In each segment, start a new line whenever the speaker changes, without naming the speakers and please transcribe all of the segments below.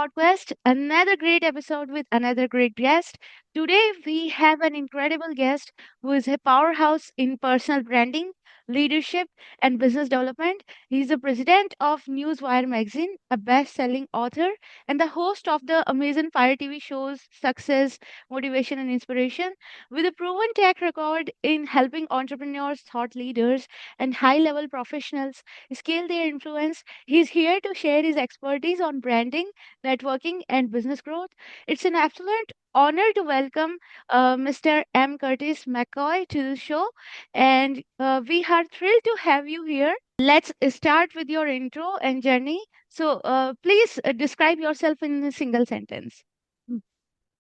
Podquest, another great episode with another great guest. Today, we have an incredible guest who is a powerhouse in personal branding, leadership, and business development. He's the president of Newswire Magazine, a best selling author, and the host of the amazing Fire TV shows Success, Motivation, and Inspiration. With a proven track record in helping entrepreneurs, thought leaders, and high level professionals scale their influence, he's here to share his expertise on branding, networking, and business growth. It's an absolute honor to welcome Mr. M. Curtis McCoy to the show, and we are thrilled to have you here. Let's start with your intro and journey. So, please describe yourself in a single sentence. Mm.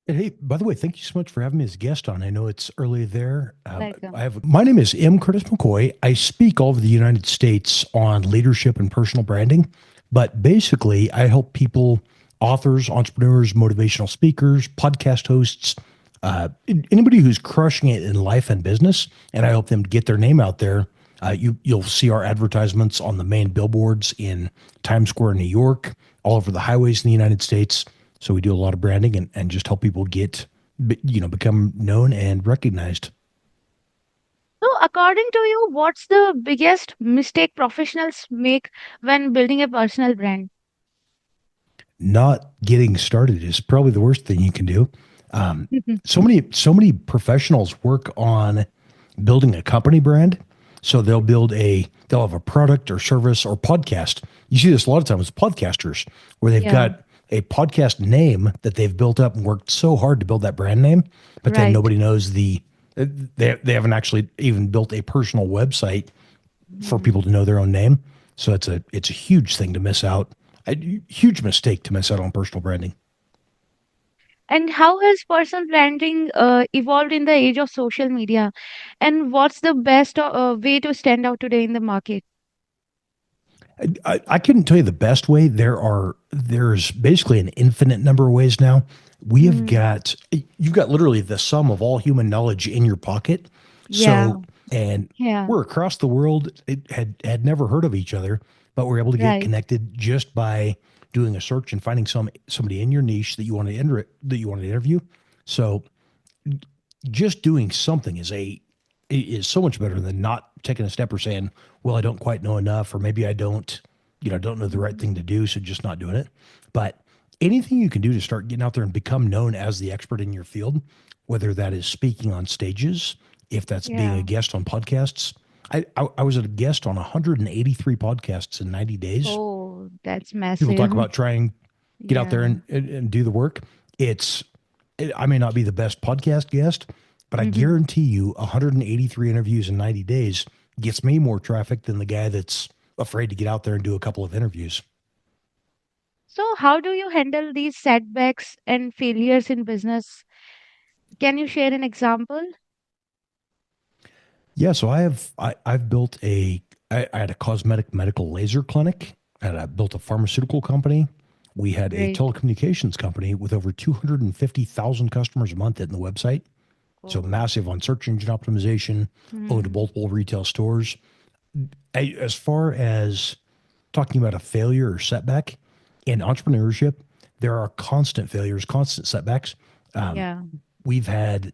Hey, by the way, thank you so much for having me as a guest on. I know it's early there.
Welcome.
My name is M. Curtis McCoy. I speak all over the United States on leadership and personal branding, but basically, I help people, authors, entrepreneurs, motivational speakers, podcast hosts, anybody who's crushing it in life and business, and I help them get their name out there. You'll see our advertisements on the main billboards in Times Square, New York, all over the highways in the United States. So we do a lot of branding and just help people become known and recognized.
So, according to you, what's the biggest mistake professionals make when building a personal brand?
Not getting started is probably the worst thing you can do. So many professionals work on building a company brand. So they'll have a product or service or podcast. You see this a lot of times with podcasters where they've
Yeah,
got a podcast name that they've built up and worked so hard to build that brand name, but then
right.
nobody knows they haven't actually even built a personal website for
Mm.
people to know their own name. So it's a huge thing to miss out. A huge mistake to miss out on personal branding.
And how has personal branding evolved in the age of social media? And what's the best way to stand out today in the market?
I couldn't tell you the best way. There's basically an infinite number of ways now.
Mm,
You've got literally the sum of all human knowledge in your pocket.
yeah,
And
yeah,
we're across the world. It had never heard of each other, but we're able to get
right.
connected just by doing a search and finding somebody in your niche that you want to interview. So just doing something is so much better than not taking a step or saying, well, I don't quite know enough, or maybe I don't know the right
Mm,
thing to do. So just not doing it. But anything you can do to start getting out there and become known as the expert in your field, whether that is speaking on stages, if that's being a
yeah.
guest on podcasts. I was a guest on 183 podcasts in 90 days.
Oh, that's
People
massive.
talk about trying get out there
Yeah.
and do the work. It's I may not be the best podcast guest, but I
Hmm.
guarantee you 183 interviews in 90 days gets me more traffic than the guy that's afraid to get out there and do a couple of interviews.
So, how do you handle these setbacks and failures in business? Can you share an example?
Yeah, so I've built I had a cosmetic medical laser clinic, and I built a pharmaceutical company. We had a
Great.
telecommunications company with over 250,000 customers a month hitting the website. So
Oh.
massive on search engine optimization, owned
Hmm.
multiple retail stores. As far as talking about a failure or setback in entrepreneurship, there are constant failures, constant setbacks. Um,
Yeah.
we've had,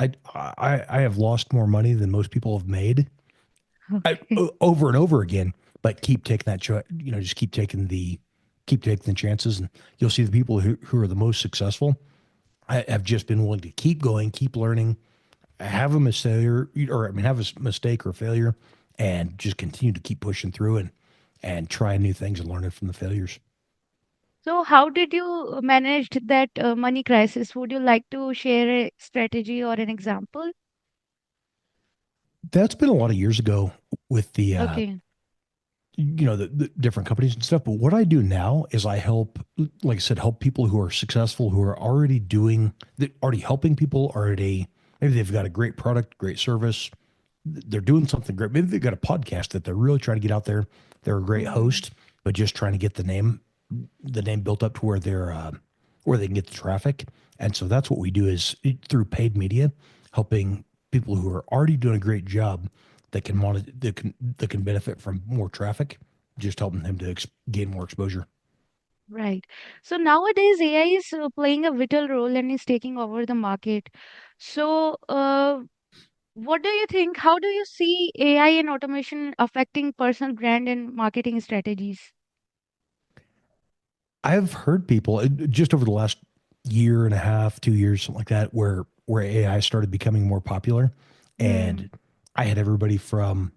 I have lost more money than most people have made
Okay.
over and over again, but keep taking just keep taking the chances. And you'll see the people who are the most successful have just been willing to keep going, keep learning, have a have a mistake or failure, and just continue to keep pushing through and try new things and learn it from the failures.
So, how did you manage that money crisis? Would you like to share a strategy or an example?
That's been a lot of years ago with
Okay.
the different companies and stuff. But what I do now is I help, like I said, help people who are successful, who are already helping people already. Maybe they've got a great product, great service. They're doing something great. Maybe they've got a podcast that they're really trying to get out there. They're a great
Hmm.
host, but just trying to get the name built up to where they can get the traffic. And so that's what we do is through paid media, helping people who are already doing a great job that can benefit from more traffic, just helping them to gain more exposure.
Right. So nowadays, AI is playing a vital role and is taking over the market. So, what do you think? How do you see AI and automation affecting personal brand and marketing strategies?
I've heard people just over the last year and a half, 2 years, something like that, where AI started becoming more popular, and
Hmm.
I had everybody from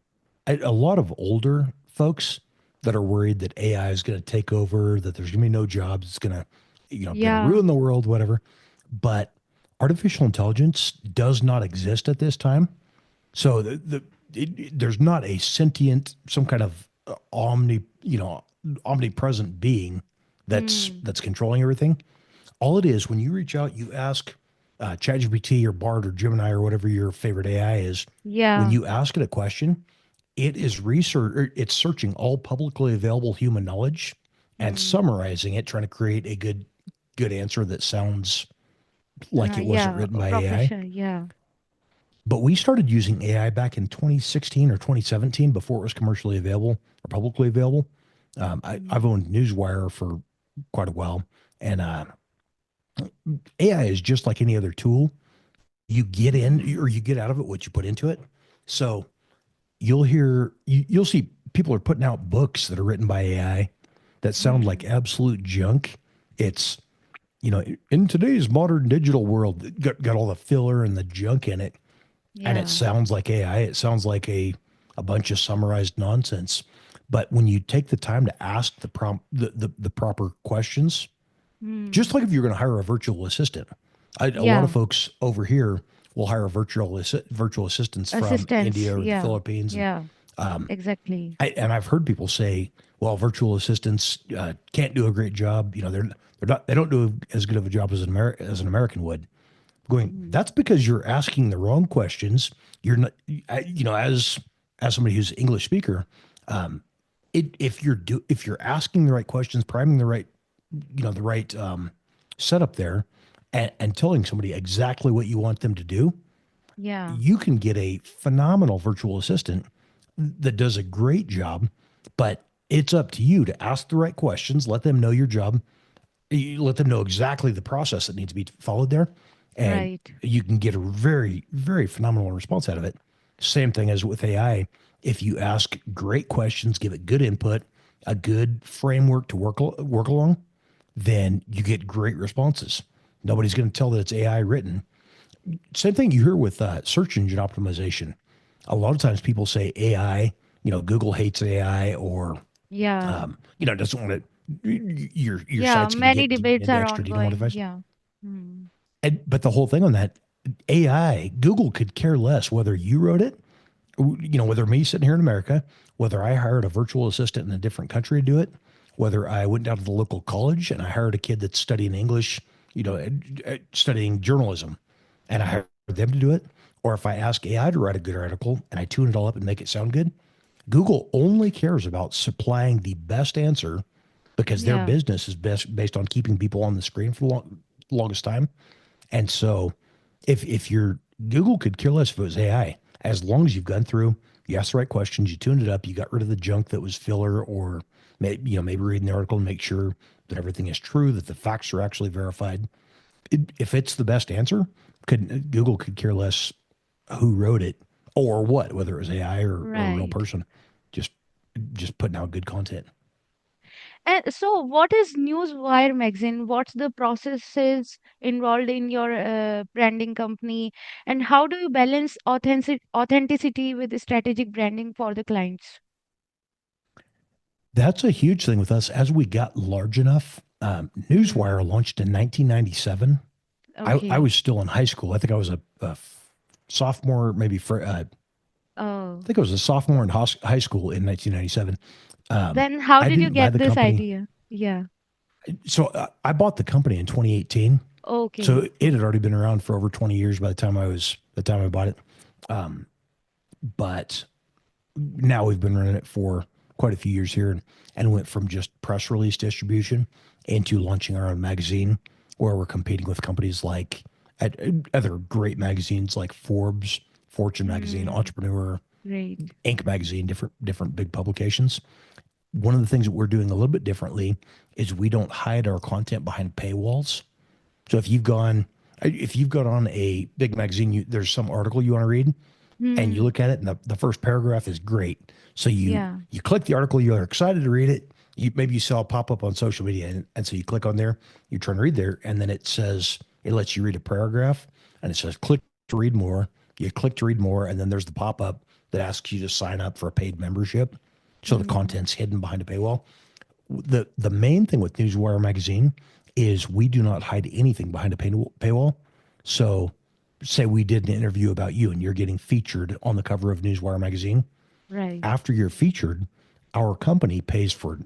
a lot of older folks that are worried that AI is going to take over, that there's going to be no jobs, it's going to, going to
Yeah.
ruin the world, whatever. But artificial intelligence does not exist at this time. So there's not a sentient, some kind of omnipresent being
Hmm.
that's controlling everything. All it is when you reach out, you ask ChatGPT or Bard or Gemini or whatever your favorite AI is. When
Yeah.
you ask it a question, it is research. It's searching all publicly available human knowledge and
Hmm.
summarizing it, trying to create a good answer that sounds like it wasn't
Yeah.
written
A
by AI.
professional. Yeah.
But we started using AI back in 2016 or 2017 before it was commercially available or publicly available. I've
Hmm.
owned Newswire for quite a while, and AI is just like any other tool. You get in
Hmm.
or you get out of it what you put into it. So you'll see people are putting out books that are written by AI that sound like
Hmm.
absolute junk. It's in today's modern digital world, got all the filler and the junk in it, and it
Yeah.
sounds like AI. It sounds like a bunch of summarized nonsense. But when you take the time to ask the proper questions, just
Hmm.
like if you're going to hire a virtual assistant, a lot of
Yeah.
folks over here will hire virtual assistants from
Assistance.
India or the
Yeah.
Philippines, and
Yeah. Exactly.
I've heard people say, "Well, virtual assistants can't do a great job. They don't do as good of a job as as an American would." Going,
Hmm.
that's because you're asking the wrong questions. You're not, as somebody who's an English speaker, if you're asking the right questions, priming the right setup there, and telling somebody exactly what you want them to do,
Yeah.
you can get a phenomenal virtual assistant that does a great job. But it's up to you to ask the right questions, let them know your job, you let them know exactly the process that needs to be followed there, and
Right.
you can get a very, very phenomenal response out of it. Same thing as with AI. If you ask great questions, give it good input, a good framework to work along, then you get great responses. Nobody's going to tell that it's AI written. Same thing you hear with search engine optimization. A lot of times people say AI, Google hates AI, or
Yeah.
doesn't want to, your
Yeah.
site's going to
Many
get
debates are
indexed or
ongoing.
demonetized.
Yeah. Hmm.
But the whole thing on that, AI, Google could care less whether you wrote it, whether me sitting here in America, whether I hired a virtual assistant in a different country to do it, whether I went down to the local college and I hired a kid that's studying English, studying journalism, and I hired them to do it, or if I ask AI to write a good article and I tune it all up and make it sound good. Google only cares about supplying the best answer because their
Yeah.
business is best based on keeping people on the screen for the longest time. And so if you're Google could care less if it was AI, as long as you've gone through, you asked the right questions, you tuned it up, you got rid of the junk that was filler, or maybe reading the article and make sure that everything is true, that the facts are actually verified. If it's the best answer, Google could care less who wrote it or what, whether it was AI or a real
Right.
person, just just putting out good content.
And so, what is Newswire Magazine? What's the processes involved in your branding company, and how do you balance authenticity with strategic branding for the clients?
That's a huge thing with us. As we got large enough,
Hmm.
Newswire launched in 1997. I
Okay.
was still in high school. I think I was a sophomore, maybe I
Oh,
think I was a sophomore in high school in 1997.
then how
I
did you
didn't buy
get
the
this
company.
idea? Yeah.
So I bought the company in 2018. So
Okay.
it had already been around for over 20 years by the time I bought it. But now we've been running it for quite a few years here, and went from just press release distribution into launching our own magazine where we're competing with companies like other great magazines like Forbes, Fortune magazine,
Hmm.
Entrepreneur,
Great.
Inc magazine, different big publications. One of the things that we're doing a little bit differently is we don't hide our content behind paywalls. So if you've got on a big magazine, there's some article you want to read, and you
Hmm.
look at it, and the first paragraph is great. So
Yeah.
you click the article, you're excited to read it. Maybe you saw a pop up on social media, and so you click on there, you're trying to read there, and then it lets you read a paragraph, and it says click to read more. You click to read more, and then there's the pop up that asks you to sign up for a paid membership. So the
Hmm.
content's hidden behind a paywall. The main thing with Newswire Magazine is we do not hide anything behind a paywall. So, say we did an interview about you and you're getting featured on the cover of Newswire Magazine.
Right.
After you're featured, our company pays for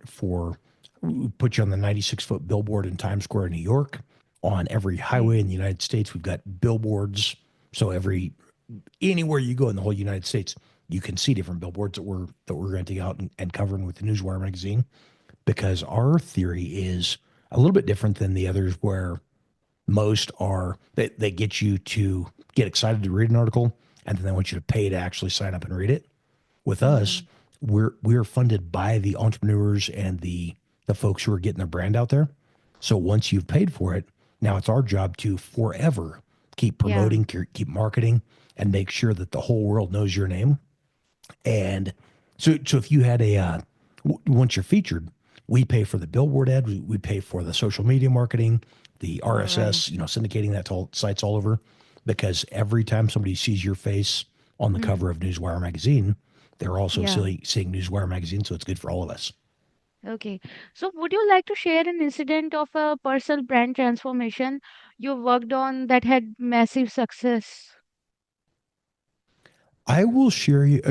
put you on the 96-foot billboard in Times Square in New York. On every highway in the
Okay.
United States, we've got billboards. So anywhere you go in the whole United States, you can see different billboards that we're renting out and covering with the Newswire Magazine, because our theory is a little bit different than the others, where most are they get you to get excited to read an article, and then they want you to pay to actually sign up and read it. With us,
Hmm.
we're funded by the entrepreneurs and the folks who are getting their brand out there. So once you've paid for it, now it's our job to forever keep
Yeah.
promoting, keep marketing, and make sure that the whole world knows your name. And so if you had once you're featured, we pay for the billboard ad, we pay for the social media marketing, the
All right.
RSS, syndicating that to sites all over, because every time somebody sees your face on the cover
Hmm.
of Newswire Magazine, they're also
Yeah.
seeing Newswire Magazine, so it's good for all of us.
Okay. So would you like to share an incident of a personal brand transformation you worked on that had massive success?
I will share you.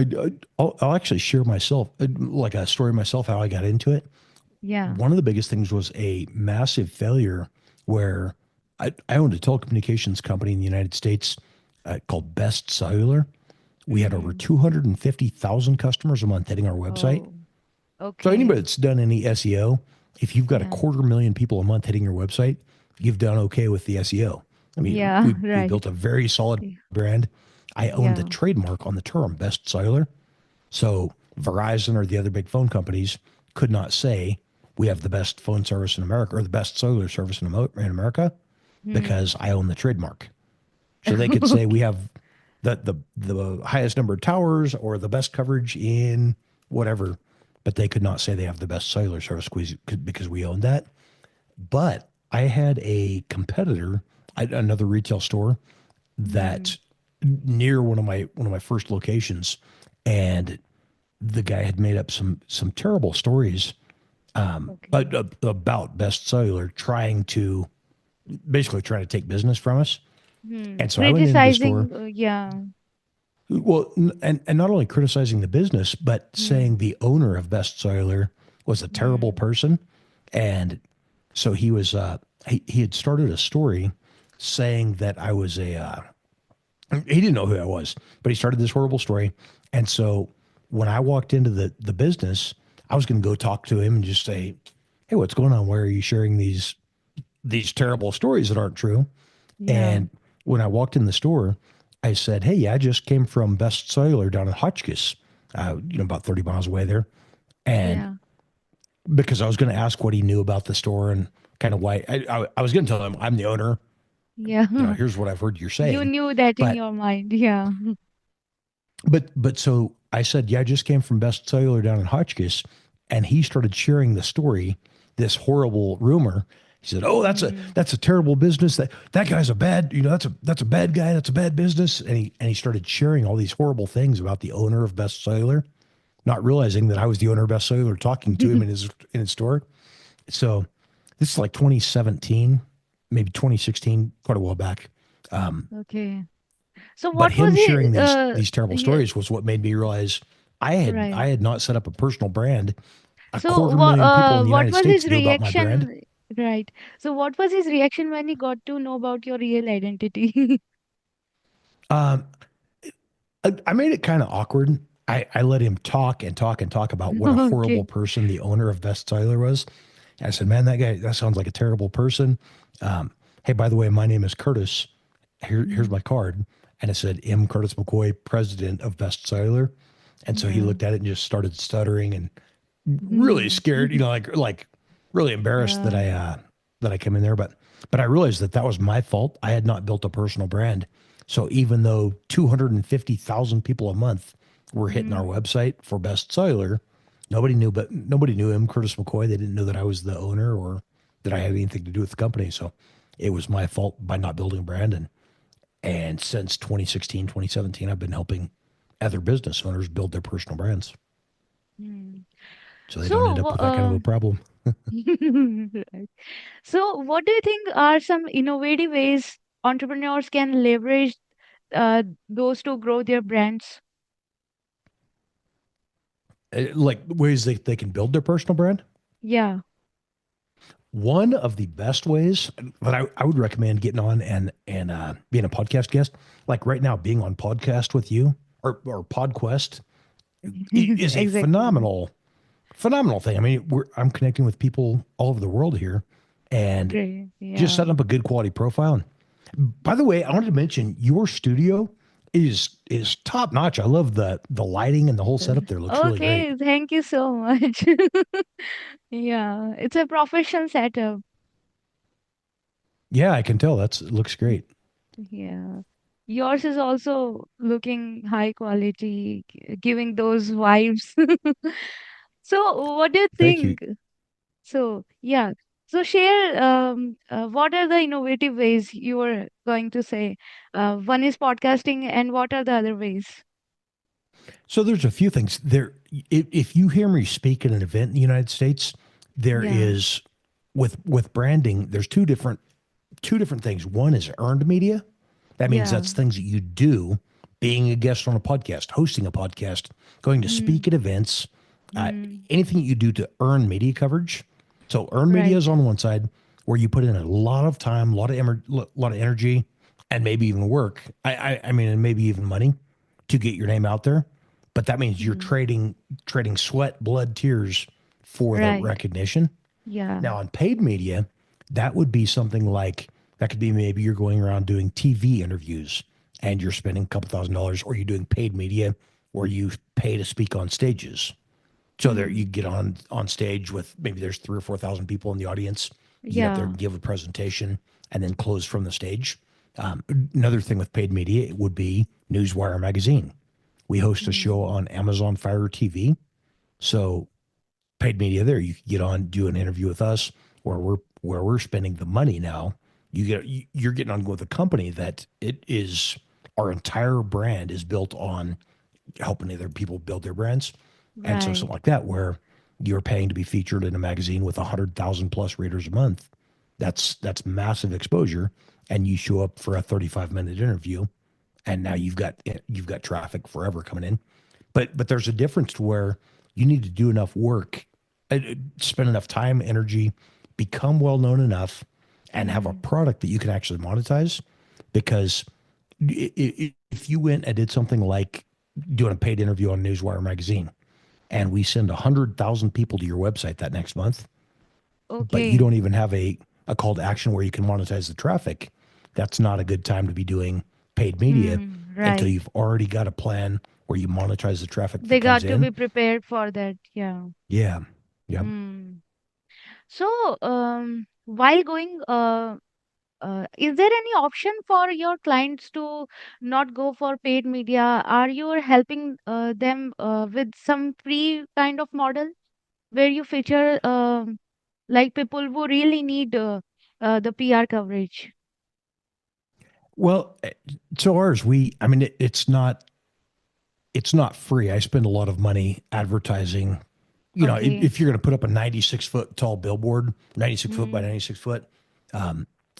I'll actually share myself, like a story myself, how I got into it.
Yeah.
One of the biggest things was a massive failure where I owned a telecommunications company in the United States called Best Cellular. We had over
Hmm.
250,000 customers a month hitting our website.
Oh,
So anybody
okay.
that's done any SEO, if you've got a
Yeah.
250,000 people a month hitting your website, you've done okay with the SEO. I mean,
Yeah,
we
right.
built a very solid
Y-
brand. I owned the
Yeah.
trademark on the term Best Cellular. So Verizon or the other big phone companies could not say we have the best phone service in America or the best cellular service in America,
Hmm.
because I own the trademark. So they could say we
Okay.
have the highest number of towers or the best coverage in whatever, but they could not say they have the best cellular service because we own that. But I had a competitor, another retail store
Hmm.
that near one of my first locations, and the guy had made up some terrible stories
Okay.
about Best Cellular, basically trying to take business from us.
Hmm.
And so I went into the store.
Criticizing, yeah.
Well, and not only criticizing the business, but saying
Hmm.
the owner of Best Cellular was a terrible
Hmm.
person. And so he had started a story saying that I was he didn't know who I was, but he started this horrible story. And so when I walked into the business, I was going to go talk to him and just say, "Hey, what's going on? Why are you sharing these terrible stories that aren't true?"
Yeah.
And when I walked in the store, I said, "Hey, yeah, I just came from Best Cellular down in Hotchkiss, about 30 miles away there." And
Yeah.
because I was going to ask what he knew about the store and kind of why, I was going to tell him I'm the owner.
Yeah.
Here's what I've heard you're
You
saying.
knew that in
But
your mind. Yeah.
so I said, yeah, I just came from Best Cellular down in Hotchkiss, and he started sharing the story, this horrible rumor. He said, "Oh,
Hmm.
that's a terrible business. That guy's a bad, that's a bad guy. That's a bad business." And he started sharing all these horrible things about the owner of Best Cellular, not realizing that I was the owner of Best Cellular talking to him in his store. So this is like 2017, maybe 2016, quite a while back.
Okay. So
But
what was
him
he?
sharing these terrible
Yeah,
stories was what made me realize I
right.
had not set up a personal brand. A
So
quarter million people in the
what
United
was
States
his
knew about my brand.
reaction? Right. So what was his reaction when he got to know about your real identity?
Um, I made it kind of awkward. I let him talk and talk and talk about what a horrible
Okay.
person the owner of Best Cellular was. And I said, "Man, that sounds like a terrible person. Hey, by the way, my name is Curtis. Here's
Mm.
my card." And it said, "M. Curtis McCoy, president of Best Cellular." And so he
Yeah.
looked at it and just started stuttering, and really scared, like really embarrassed
Yeah.
that I came in there, but I realized that that was my fault. I had not built a personal brand. So even though 250,000 people a month were hitting our
Mm,
website for Best Cellular, nobody knew him, Curtis McCoy. They didn't know that I was the owner or that I had anything to do with the company. So it was my fault by not building a brand. And since 2016, 2017, I've been helping other business owners build their personal brands
mm.
so they
So,
don't end up with that kind of a problem.
right. So, what do you think are some innovative ways entrepreneurs can leverage those to grow their brands?
Like ways they can build their personal brand.
Yeah,
One of the best ways that I would recommend getting on and being a podcast guest, like right now, being on podcast with you or Podquest is a
exactly.
phenomenal thing. I mean, I'm connecting with people all over the world here, and
Great.
just
Yeah.
setting up a good quality profile. And by the way, I wanted to mention your studio is top notch. I love the lighting and the whole setup there. Looks really great.
Okay, thank you so much. Yeah, it's a professional setup.
Yeah, I can tell. It looks great.
Yeah. Yours is also looking high quality, giving those vibes. So, what do you
Thank you.
think? So, yeah. So, share what are the innovative ways you were going to say? One is podcasting, and what are the other ways?
So there's a few things there. If you hear me speak at an event in the United States, there
Yeah.
is with branding. There's two different things. One is earned media. That means
Yeah.
that's things that you do, being a guest on a podcast, hosting a podcast, going to
Mm,
speak at events, uh,
mm,
anything that you do to earn media coverage. So earned media
right.
is on one side, where you put in a lot of time, lot of energy, and maybe even work. I mean, and maybe even money to get your name out there. But that means you're
Mm,
trading sweat, blood, tears for the
right.
recognition.
Yeah.
Now, on paid media, that would be something like that could be maybe you're going around doing TV interviews and you're spending a couple $1,000s, or you're doing paid media where you pay to speak on stages. So there you
Mm,
get on stage with maybe there's 3 or 4 thousand people in the audience. You get up there
yeah.
and give a presentation and then close from the stage. Another thing with paid media would be Newswire Magazine. We host a show
Mm,
on Amazon Fire TV. So paid media there. You can get on, do an interview with us where we're spending the money now. You're getting on with a company that it is our entire brand is built on helping other people build their brands. And so
right.
something like that where you're paying to be featured in a magazine with 100,000 plus readers a month. That's massive exposure. And you show up for a 35-minute interview and now
Mm,
you've got traffic forever coming in. But there's a difference to where you need to do enough work, spend enough time, energy, become well known enough, and have a
mm,
product that you can actually monetize. Because if you went and did something like doing a paid interview on Newswire Magazine, and we send 100,000 people to your website that next month, but you
okay.
don't even have a call to action where you can monetize the traffic, that's not a good time to be doing paid media until
Right.
you've already got a plan where you monetize the traffic that
They
comes
got to
in.
be prepared for that. Yeah.
Yeah. Yeah.
Hmm. So, while going, is there any option for your clients to not go for paid media? Are you helping them with some free kind of model where you feature like people who really need the PR coverage?
Well, so ours, I mean, it's not free. I spend a lot of money advertising.
Okay.
If you're going to put up a 96-foot tall billboard, 96 foot by
Hmm.
96 foot,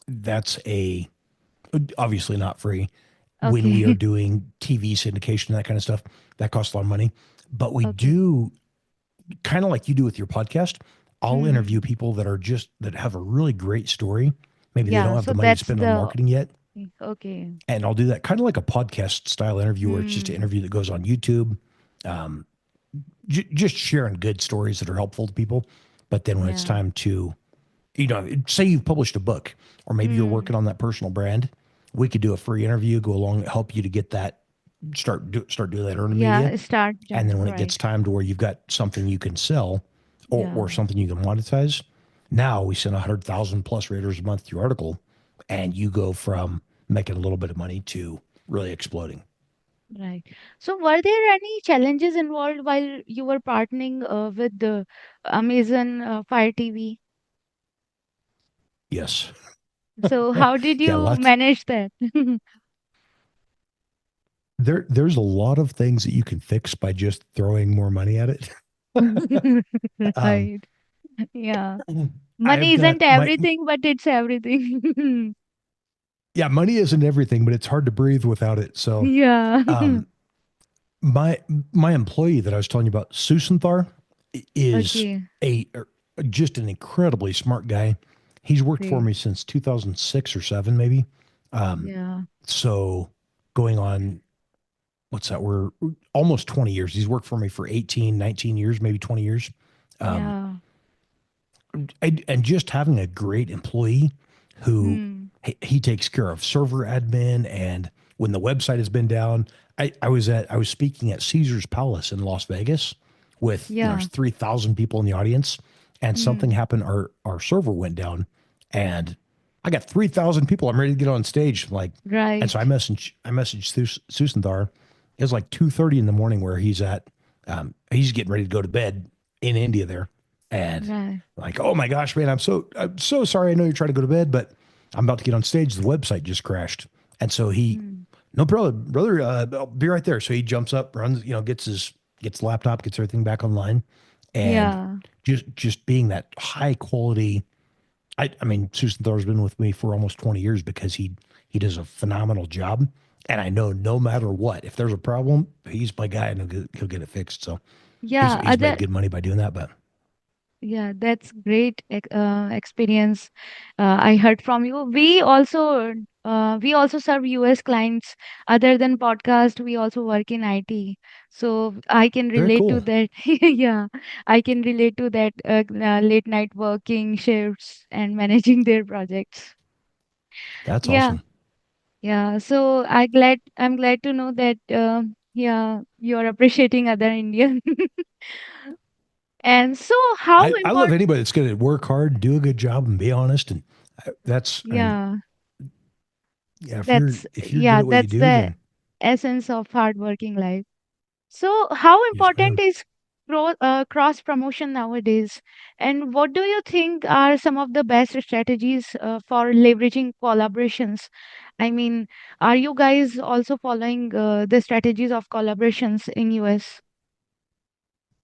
that's obviously not free. When we are
Okay.
doing TV syndication, that kind of stuff, that costs a lot of money. But we
Okay.
do kind of like you do with your podcast. I'll interview
Hmm.
people that have a really great story. Maybe they don't
Yeah.
have
So
the money to
that's
spend on
the
marketing yet,
okay.
and I'll do that kind of like a podcast style interview where it's just an
Hmm.
interview that goes on YouTube, just sharing good stories that are helpful to people. But then when it's
Yeah.
time to, say you've published a book, or maybe you're
Hmm.
working on that personal brand, we could do a free interview, go along, help you to get that, start doing that earned media.
Yeah. Start.
And then when it gets
Right.
time to where you've got something you can sell, or
Yeah.
something you can monetize. Now we send 100,000 plus readers a month to your article, and you go from making a little bit of money to really exploding.
Right. So, were there any challenges involved while you were partnering with the Amazon Fire TV?
Yes.
So, how did
Yeah,
you
lots.
manage that?
There's a lot of things that you can fix by just throwing more money at it. um,
Right. Yeah.
I've
Money
got
isn't everything, but it's everything.
yeah, money isn't everything, but it's hard to breathe without it. So,
Yeah.
um, my my employee that I was telling you about, Susanthar, is
Okay.
a just an incredibly smart guy. He's worked for
Great.
me since 2006 or seven, maybe. Um,
Yeah.
so going on, what's that? We're almost 20 years. He's worked for me for 18, 19 years, maybe 20 years. Um,
Yeah.
and just having a great employee who
Hmm.
he takes care of server admin, and when the website has been down, I was speaking at Caesar's Palace in Las Vegas with, there's
Yeah.
3,000 people in the audience, and something
Hmm.
happened. Our server went down, and I got 3,000 people. I'm ready to get on stage, like, and so
Right.
I messaged Susandar. It was like 2:30 in the morning where he's at. He's getting ready to go to bed in India there, and
Right.
like, oh my gosh, man, I'm so sorry. I know you're trying to go to bed, but I'm about to get on stage. The website just crashed. And so
Hmm.
no problem, brother, I'll be right there. So he jumps up, runs, gets the laptop, gets everything back online. And
Yeah.
just being that high quality. I mean, Susan Thor's been with me for almost 20 years because he does a phenomenal job. And I know no matter what, if there's a problem, he's my guy and he'll get it fixed. So
Yeah.
he's made
Other
good money by doing that. But
Yeah, that's great experience. I heard from you. We also serve US clients. Other than podcast, we also work in IT. So I can
very
relate to
cool.
that. Yeah, I can relate to that late night working shifts and managing their projects.
That's
Yeah,
awesome.
yeah. So I'm glad to know that yeah, you're appreciating other Indian. And so how
I love
important?
anybody that's going to work hard, do a good job, and be honest. And I mean,
Yeah.
yeah,
That's
if you're good
yeah,
at what you
that's
do,
the
then
essence of hard working life. So, how
yes,
important
ma'am.
is cross promotion nowadays? And what do you think are some of the best strategies for leveraging collaborations? I mean, are you guys also following the strategies of collaborations in US?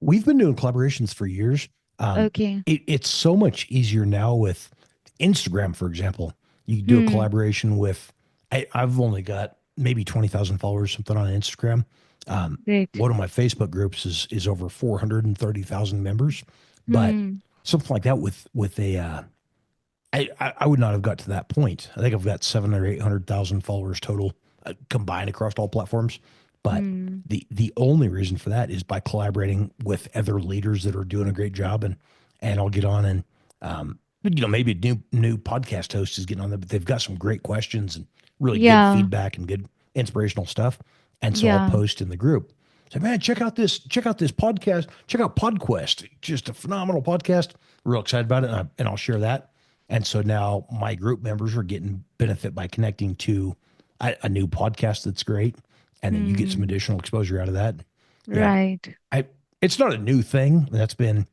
We've been doing collaborations for years.
Okay.
It's so much easier now with Instagram, for example. You can do a
Hmm.
collaboration with. I've only got maybe 20,000 followers, something on Instagram.
Great.
One of my Facebook groups is over 430,000 members, but
Hmm.
something like that with a I would not have got to that point. I think I've got 700 or 800,000 followers total, combined across all platforms. But
Hmm.
the only reason for that is by collaborating with other leaders that are doing a great job, and I'll get on, and maybe a new podcast host is getting on there, but they've got some great questions and really good
Yeah.
feedback and good inspirational stuff, and so I'll
Yeah.
post in the group. Say, man, check out this podcast. Check out Podquest. Just a phenomenal podcast. Real excited about it, and I'll share that. And so now my group members are getting benefit by connecting to a new podcast that's great. And then you get some
Hmm.
additional exposure out of that. Yeah.
Right.
I It's not a new thing. That's been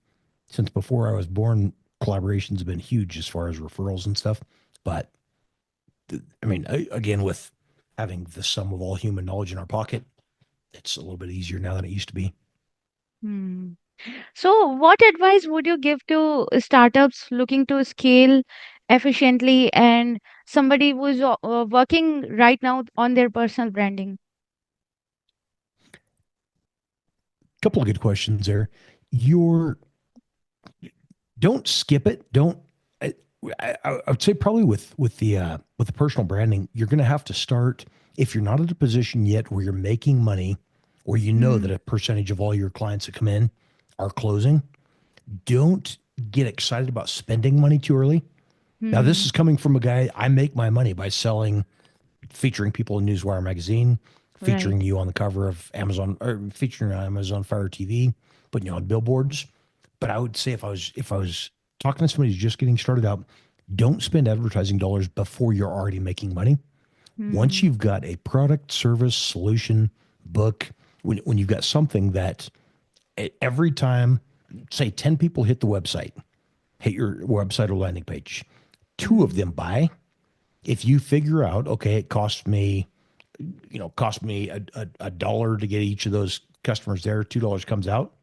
since before I was born. Collaborations have been huge as far as referrals and stuff. But I mean, again, with having the sum of all human knowledge in our pocket, it's a little bit easier now than it used to be.
Hmm. So, what advice would you give to startups looking to scale efficiently and somebody who's working right now on their personal branding?
A couple of good questions there. Your Don't skip it. Don't. I would say probably with the personal branding, you're going to have to start if you're not at a position yet where you're making money, or you know that
Hmm.
a percentage of all your clients that come in are closing. Don't get excited about spending money too early. Now, this
Hmm.
is coming from a guy. I make my money by selling, featuring people in Newswire Magazine,
Right.
featuring you on the cover of Amazon, or featuring on Amazon Fire TV, putting you on billboards. But I would say if I was talking to somebody who's just getting started out, don't spend advertising dollars before you're already making money. Once
Hmm.
you've got a product, service, solution, book, when you've got something that every time, say 10 people hit your website or landing page, two of
Hmm.
them buy. If you figure out, okay, it cost me a dollar to get each of those customers there, $2 comes out.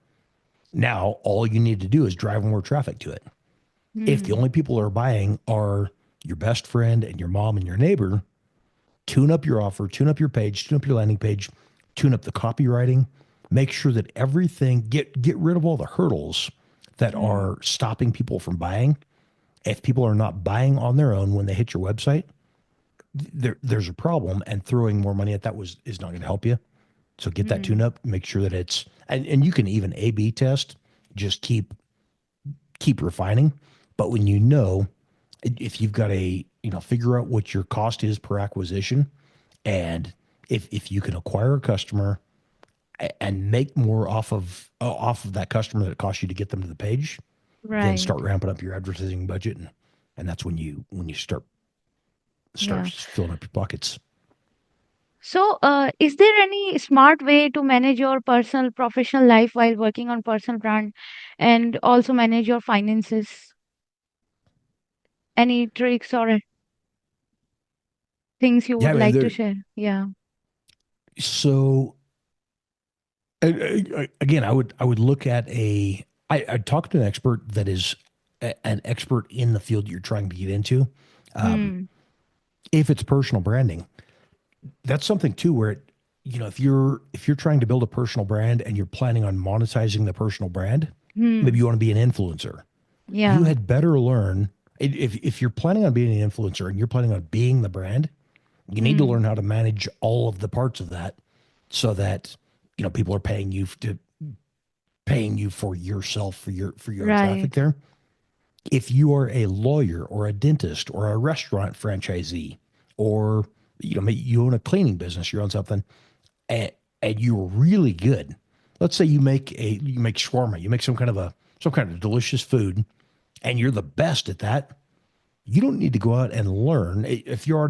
Now all you need to do is drive more traffic to it. If the
Hmm.
only people who are buying are your best friend and your mom and your neighbor, tune up your offer, tune up your page, tune up your landing page, tune up the copywriting, make sure that everything get rid of all the hurdles that
Hmm.
are stopping people from buying. If people are not buying on their own when they hit your website, there's a problem, and throwing more money at that was is not going to help you. So get that tune
Hmm.
up, make sure that it's and you can even A B test, just keep refining. But when you know if you've got figure out what your cost is per acquisition, and if you can acquire a customer and make more off of that customer that it costs you to get them to the page, then
Right.
start ramping up your advertising budget, and that's when you start
Yeah.
filling up your pockets.
So, is there any smart way to manage your personal professional life while working on personal brand and also manage your finances? Any tricks or things you
Yeah,
would
man.
like to share? Yeah.
So again, I would look at I'd talk to an expert that is an expert in the field you're trying to get into.
Hmm.
If it's personal branding, that's something too where if you're trying to build a personal brand and you're planning on monetizing the personal brand, maybe
Hmm.
you want to be an influencer. You
Yeah.
had better learn if you're planning on being an influencer and you're planning on being the brand, you need to
Hmm.
learn how to manage all of the parts of that so that people are paying you for yourself for your own traffic
Right.
there. If you are a lawyer or a dentist or a restaurant franchisee, or maybe you own a cleaning business, you own something, and, and you're really good. Let's say you make shawarma, you make some kind of delicious food, and you're the best at that. You don't need to go out and learn if you're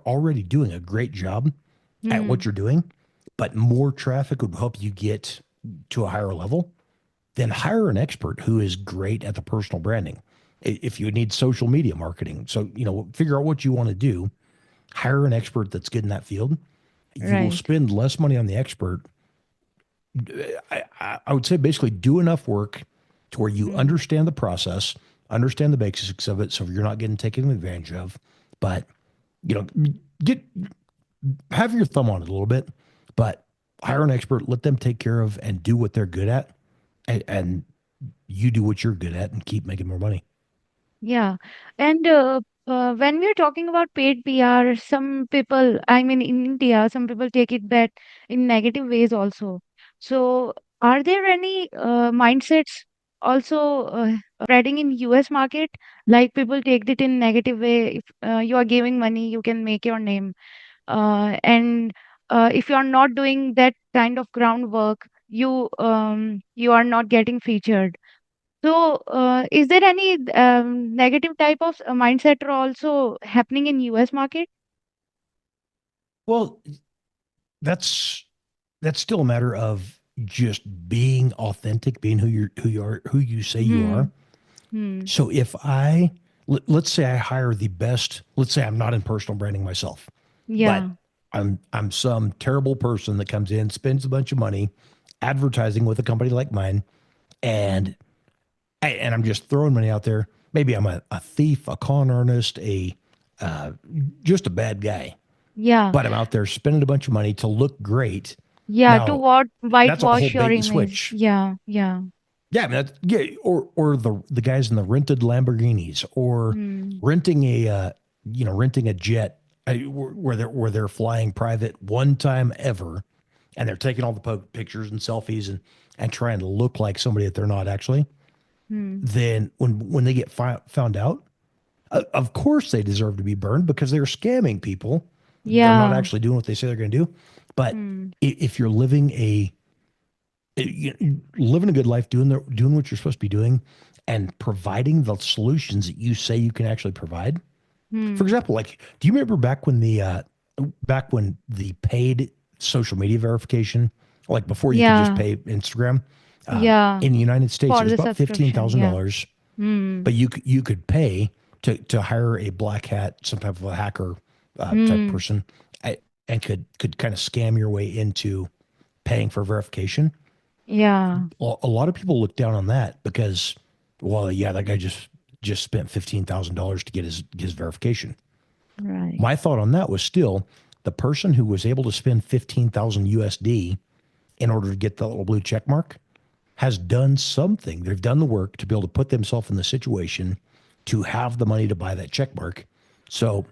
already doing a great job at what
Hmm.
you're doing, but more traffic would help you get to a higher level. Then hire an expert who is great at the personal branding. If you need social media marketing, so figure out what you want to do. Hire an expert that's good in that field. You will
Right.
spend less money on the expert. I would say basically do enough work to where you
Hmm.
understand the process, understand the basics of it, so you're not getting taken advantage of. But you know, get have your thumb on it a little bit, but hire an expert, let them take care of and do what they're good at, and you do what you're good at and keep making more money.
Yeah. And when we're talking about paid PR, some people, I mean, in India, some people take it that in negative ways also. So, are there any mindsets also spreading in US market? Like people take it in negative way. If you are giving money, you can make your name. And if you are not doing that kind of groundwork, you are not getting featured. So, is there any negative type of mindset are also happening in US market?
Well, that's that's still a matter of just being authentic, being who you say you are.
Hmm. Hmm.
So if let's say I hire the best, let's say I'm not in personal branding myself, but
Yeah.
I'm some terrible person that comes in, spends a bunch of money advertising with a company like mine,
Hmm.
and and I'm just throwing money out there. Maybe I'm a thief, a con artist, a just a bad guy,
Yeah.
but I'm out there spending a bunch of money to look great.
Yeah. To
Now,
what
that's a whole
whitewash your
bait and
image.
switch.
Yeah. Yeah.
Yeah, I mean, yeah, or the guys in the rented Lamborghinis, or
Hmm.
renting renting a jet where they're flying private one time ever, and they're taking all the pictures and selfies and trying to look like somebody that they're not actually.
Hmm.
Then when they get found out, of course they deserve to be burned because they're scamming people. They're not
Yeah.
actually doing what they say they're going to do. But
Hmm.
if you're living living a good life, doing what you're supposed to be doing, and providing the solutions that you say you can actually provide. For
Hmm.
example, like, do you remember back when the paid social media verification, like before you could just
Yeah.
pay Instagram,
Yeah.
in the United States, it
For
was
the
about fifteen
subscription.
thousand
Yeah.
dollars,
Hmm.
but you could pay to hire a black hat, some type of a hacker type
Hmm.
person, and could kind of scam your way into paying for verification.
Yeah.
A lot of people look down on that because, well, yeah, that guy just spent $15,000 to get his verification.
Right.
My thought on that was still the person who was able to spend 15,000 USD in order to get the little blue check mark has done something. They've done the work to be able to put themselves in the situation to have the money to buy that check mark. So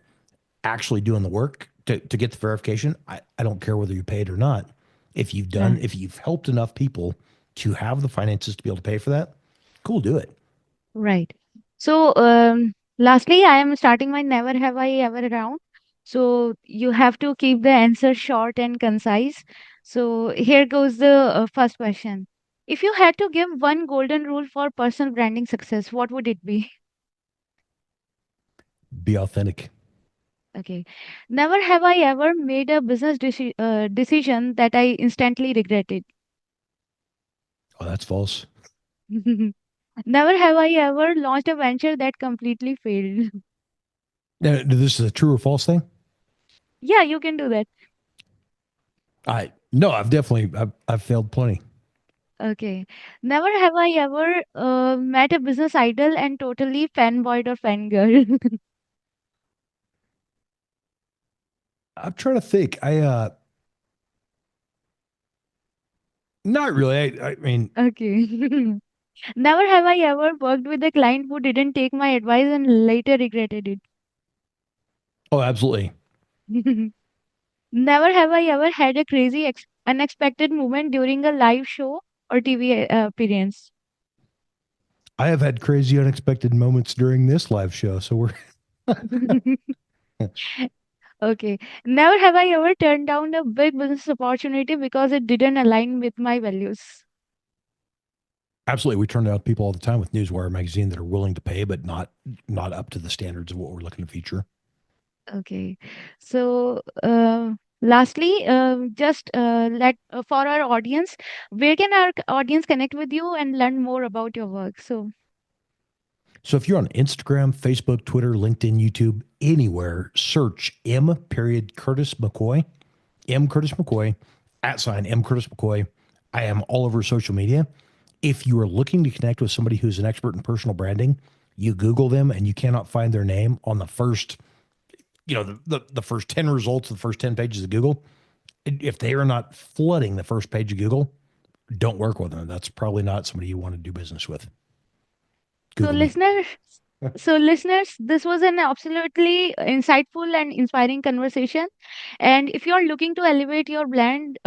actually doing the work to get the verification, I don't care whether you paid or not.
Right.
If you've helped enough people to have the finances to be able to pay for that, cool, do it.
Right. So, lastly, I am starting my never have I ever round. So, you have to keep the answer short and concise. So, here goes the first question. If you had to give one golden rule for personal branding success, what would it be?
Be authentic.
Okay. Never have I ever made a decision that I instantly regretted.
Oh, that's false.
Never have I ever launched a venture that completely failed.
Now, this is a true or false thing.
Yeah, you can do that.
I no, I've failed plenty.
Okay. Never have I ever met a business idol and totally fanboyed or fangirl.
I'm trying to think. I not really. I mean,
Okay. Never have I ever worked with a client who didn't take my advice and later regretted it.
oh, absolutely.
Never have I ever had a crazy, unexpected moment during a live show or TV appearance.
I have had crazy, unexpected moments during this live show. So we're
Okay. Never have I ever turned down a big business opportunity because it didn't align with my values.
absolutely. We turn out people all the time with Newswire Magazine that are willing to pay, but not up to the standards of what we're looking to feature.
Okay. So, lastly, just let for our audience, where can our audience connect with you and learn more about your work? So,
So if you're on Instagram, Facebook, Twitter, LinkedIn, YouTube, anywhere, search M period Curtis McCoy, M Curtis McCoy, at sign M Curtis McCoy. I am all over social media. If you are looking to connect with somebody who's an expert in personal branding, you Google them and you cannot find their name on the first, the first 10 results, the first 10 pages of Google. If they are not flooding the first page of Google, don't work with them. That's probably not somebody you want to do business with.
so
Google me.
listeners, listeners, this was an absolutely insightful and inspiring conversation. And if you're looking to elevate your brand,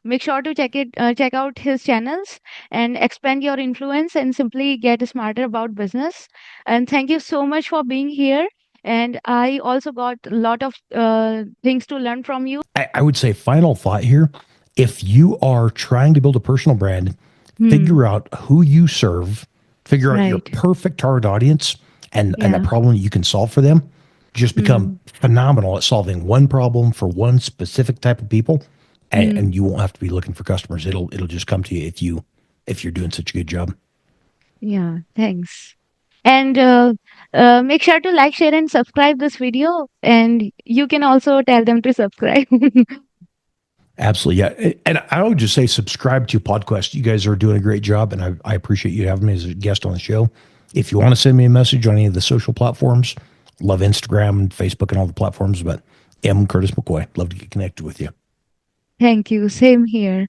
make sure to check out his channels and expand your influence and simply get smarter about business. And thank you so much for being here. And I also got a lot of things to learn from you.
I would say final thought here. If you are trying to build a personal brand,
Hmm.
figure out who you serve, figure out your
Right.
perfect target audience and the
Yeah.
problem you can solve for them. Just become
Hmm.
phenomenal at solving one problem for one specific type of people. And
Hmm.
you won't have to be looking for customers. It'll just come to you if you're doing such a good job.
Yeah. Thanks. And make sure to like, share, and subscribe this video. And you can also tell them to subscribe.
Absolutely. Yeah. And I would just say subscribe to Podquest. You guys are doing a great job, and I appreciate you having me as a guest on the show. If you want to send me a message on any of the social platforms, love Instagram and Facebook and all the platforms, but M. Curtis McCoy. Love to get connected with you.
Thank you. Same here.